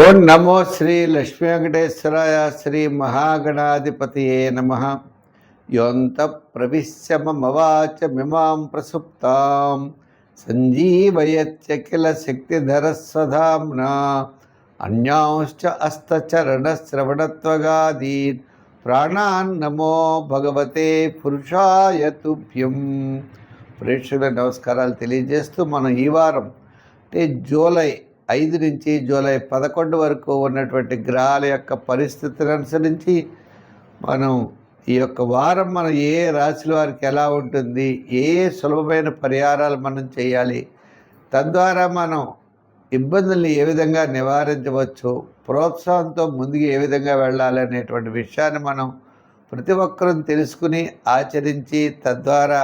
ఓం నమో శ్రీ లక్ష్మీ వెంకటేశ్వరాయ శ్రీ మహాగణాధిపతియే నమః. యోంత ప్రవిశ్య మమ వాచమిమాం ప్రసుప్తాం సంజీవయత్యఖిల శక్తిధరస్వధామ్నా అన్యాంశ్చ హస్తచరణశ్రవణత్వగాదీన్ ప్రాణాన్ నమో భగవతే పురుషాయ తుభ్యం. ప్రేక్షకుల నమస్కారాలు తెలియజేస్తూ మనం ఈ వారం అంటే జూలై 5 నుంచి జూలై 11 వరకు ఉన్నటువంటి గ్రహాల యొక్క పరిస్థితిని అనుసరించి మనం ఈ యొక్క వారం మనం ఏ రాశుల వారికి ఎలా ఉంటుంది, ఏ సులభమైన పరిహారాలు మనం చేయాలి, తద్వారా మనం ఇబ్బందుల్ని ఏ విధంగా నివారించవచ్చు, ప్రోత్సాహంతో ముందుకు ఏ విధంగా వెళ్ళాలి అనేటువంటి విషయాన్ని మనం ప్రతి ఒక్కరూ తెలుసుకుని ఆచరించి తద్వారా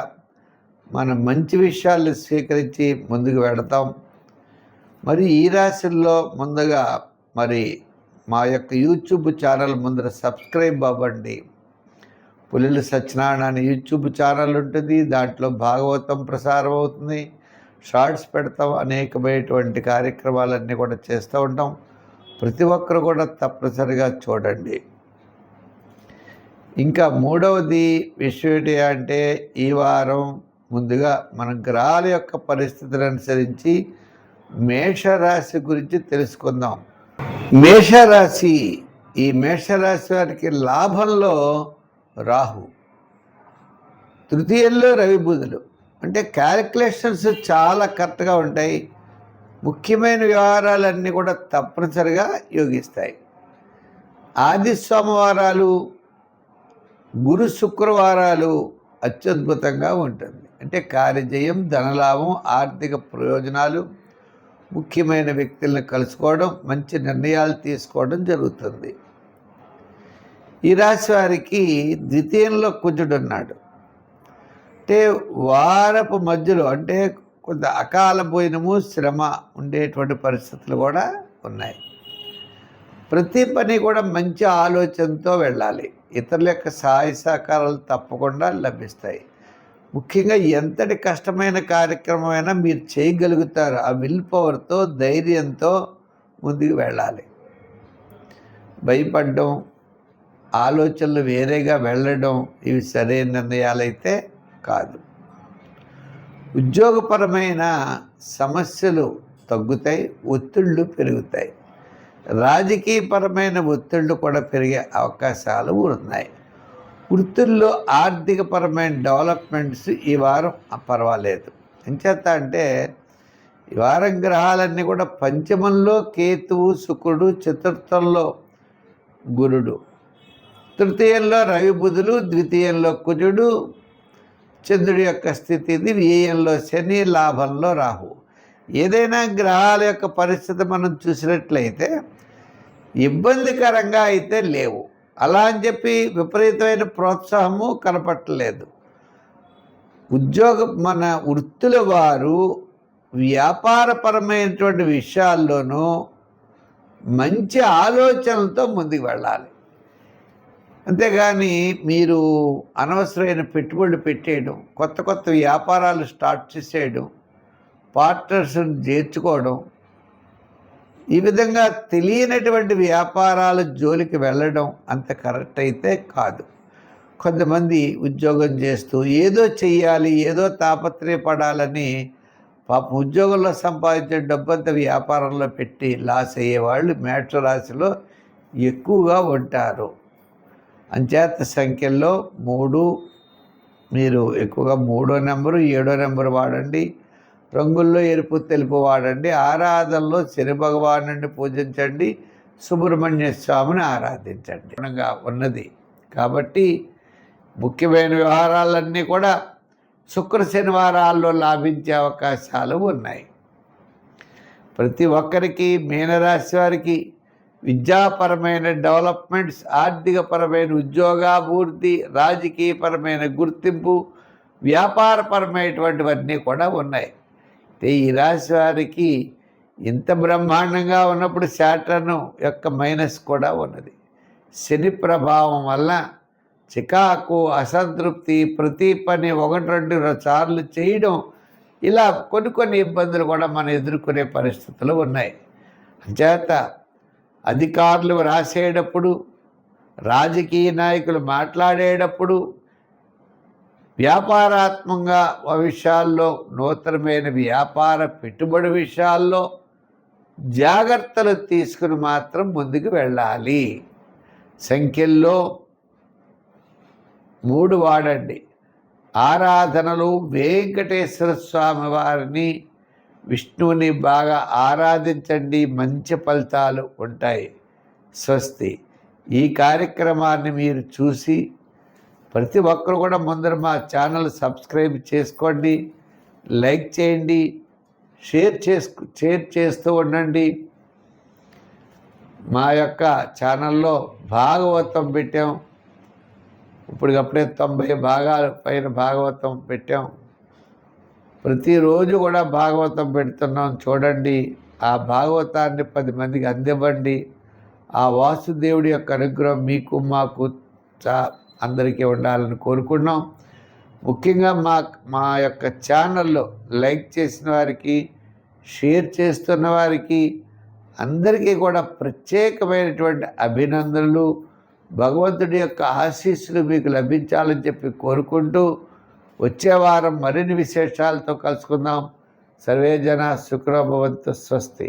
మనం మంచి విషయాలను స్వీకరించి ముందుకు వెళతాం. మరి ఈ రాశుల్లో ముందుగా మరి మా యొక్క యూట్యూబ్ ఛానల్ ముందర సబ్స్క్రైబ్ అవ్వండి. పులిల సత్యనారాయణ అనే యూట్యూబ్ ఛానల్ ఉంటుంది, దాంట్లో భాగవతం ప్రసారం అవుతుంది, షార్ట్స్ పెడతాం, అనేకమైనటువంటి కార్యక్రమాలన్నీ కూడా చేస్తూ ఉంటాం. ప్రతి ఒక్కరు కూడా తప్పనిసరిగా చూడండి. ఇంకా మూడవది విషయం ఏంటి అంటే, ఈ వారం ముందుగా మన గ్రహాల యొక్క పరిస్థితిని అనుసరించి మేషరాశి గురించి తెలుసుకుందాం. మేషరాశి, ఈ మేషరాశి వారికి లాభంలో రాహు, తృతీయంలో రవి బుధులు, అంటే క్యాలిక్యులేషన్స్ చాలా కరెక్ట్గా ఉంటాయి. ముఖ్యమైన వ్యవహారాలన్నీ కూడా తప్పనిసరిగా యోగిస్తాయి. ఆది సోమవారాలు, గురు శుక్రవారాలు అత్యద్భుతంగా ఉంటుంది. అంటే కార్యజయం, ధనలాభం, ఆర్థిక ప్రయోజనాలు, ముఖ్యమైన వ్యక్తులను కలుసుకోవడం, మంచి నిర్ణయాలు తీసుకోవడం జరుగుతుంది. ఈ రాశి వారికి ద్వితీయంలో కుజుడు ఉన్నాడు. అంటే వారపు మధ్యలో అంటే కొంత అకాల భోజనము, శ్రమ ఉండేటువంటి పరిస్థితులు కూడా ఉన్నాయి. ప్రతి పని కూడా మంచి ఆలోచనతో వెళ్ళాలి. ఇతరుల యొక్క సహాయ సహకారాలు తప్పకుండా లభిస్తాయి. ముఖ్యంగా ఎంతటి కష్టమైన కార్యక్రమమైనా మీరు చేయగలుగుతారు. ఆ విల్ పవర్తో, ధైర్యంతో ముందుకు వెళ్ళాలి. భయపడడం, ఆలోచనలు వేరేగా వెళ్ళడం ఇవి సరైన నిర్ణయాలైతే కాదు. ఉద్యోగపరమైన సమస్యలు తగ్గుతాయి, ఒత్తిళ్ళు పెరుగుతాయి. రాజకీయపరమైన ఒత్తిళ్ళు కూడా పెరిగే అవకాశాలు ఉన్నాయి. వృత్తుల్లో ఆర్థికపరమైన డెవలప్మెంట్స్ ఈ వారం పర్వాలేదు. ఎంచేత అంటే ఈ వారం గ్రహాలన్నీ కూడా పంచమంలో కేతువు, శుక్రుడు, చతుర్థంలో గురుడు, తృతీయంలో రవి బుధులు, ద్వితీయంలో కుజుడు, చంద్రుడి యొక్క స్థితి ఇది, వ్యయంలో శని, లాభంలో రాహు. ఏదైనా గ్రహాల యొక్క పరిస్థితి మనం చూసినట్లయితే ఇబ్బందికరంగా అయితే లేవు. అలా అని చెప్పి విపరీతమైన ప్రోత్సాహము కనపట్టలేదు. మన వృత్తుల వారు వ్యాపారపరమైనటువంటి విషయాల్లోనూ మంచి ఆలోచనలతో ముందుకు వెళ్ళాలి. అంతేగాని మీరు అనవసరమైన పెట్టుబడులు పెట్టేయడం, కొత్త కొత్త వ్యాపారాలు స్టార్ట్ చేసేయడం, పార్ట్నర్స్ని చేర్చుకోవడం, ఈ విధంగా తెలియనటువంటి వ్యాపారాల జోలికి వెళ్ళడం అంత కరెక్ట్ అయితే కాదు. కొంతమంది ఉద్యోగం చేస్తూ ఏదో చెయ్యాలి, ఏదో తాపత్రయపడాలని పాపం ఉద్యోగంలో సంపాదించే డబ్బంతా వ్యాపారంలో పెట్టి లాస్ అయ్యేవాళ్ళు మేషరాశిలో ఎక్కువగా ఉంటారు. అంచేత సంఖ్యల్లో 3 మీరు ఎక్కువగా 3వ నెంబరు, 7వ నెంబరు వాడండి. రంగుల్లో ఎరుపు, తెలుపు వాడండి. ఆరాధనలో శని భగవానుడిని పూజించండి, సుబ్రహ్మణ్య స్వామిని ఆరాధించండి ఉన్నది. కాబట్టి ముఖ్యమైన వ్యవహారాలన్నీ కూడా శుక్ర శనివారాల్లో లాభించే అవకాశాలు ఉన్నాయి. ప్రతి ఒక్కరికి, మీనరాశి వారికి విద్యాపరమైన డెవలప్మెంట్స్, ఆర్థికపరమైన ఉద్యోగాభివృద్ధి, రాజకీయపరమైన గుర్తింపు, వ్యాపారపరమైనటువంటివన్నీ కూడా ఉన్నాయి. ఈ రాశి వారికి ఇంత బ్రహ్మాండంగా ఉన్నప్పుడు శాటర్న్ యొక్క మైనస్ కూడా ఉన్నది. శని ప్రభావం వల్ల చికాకు, అసంతృప్తి, ప్రతి పని 1-2 సార్లు చేయడం, ఇలా కొన్ని ఇబ్బందులు కూడా మనం ఎదుర్కొనే పరిస్థితులు ఉన్నాయి. అంచేత అధికారులు రాసేటప్పుడు, రాజకీయ నాయకులు మాట్లాడేటప్పుడు, వ్యాపారాత్మకంగా విషయాల్లో, నూతనమైన వ్యాపార పెట్టుబడి విషయాల్లో జాగ్రత్తలు తీసుకుని మాత్రం ముందుకు వెళ్ళాలి. సంఖ్యల్లో 3 వాడండి. ఆరాధనలు వెంకటేశ్వర స్వామి వారిని, విష్ణువుని బాగా ఆరాధించండి, మంచి ఫలితాలు ఉంటాయి. స్వస్తి. ఈ కార్యక్రమాన్ని మీరు చూసి ప్రతి ఒక్కరు కూడా ముందర మా ఛానల్ సబ్స్క్రైబ్ చేసుకోండి, లైక్ చేయండి, షేర్ చేస్తూ ఉండండి. మా యొక్క ఛానల్లో భాగవతం పెట్టాం. ఇప్పటికప్పుడే 90 భాగాల పైన భాగవతం పెట్టాం. ప్రతిరోజు కూడా భాగవతం పెడుతున్నాం, చూడండి. ఆ భాగవతాన్ని 10 మందికి అందివ్వండి. ఆ వాసుదేవుడి యొక్క అనుగ్రహం మీకు మాకు అందరికీ ఉండాలని కోరుకున్నాం. ముఖ్యంగా మా యొక్క ఛానల్లో లైక్ చేసిన వారికి, షేర్ చేస్తున్న వారికి అందరికీ కూడా ప్రత్యేకమైనటువంటి అభినందనలు. భగవంతుడి యొక్క ఆశీస్సులు మీకు లభించాలని చెప్పి కోరుకుంటూ, వచ్చే వారం మరిన్ని విశేషాలతో కలుసుకుందాం. సర్వే జన సుఖినో భవంతు. స్వస్తి.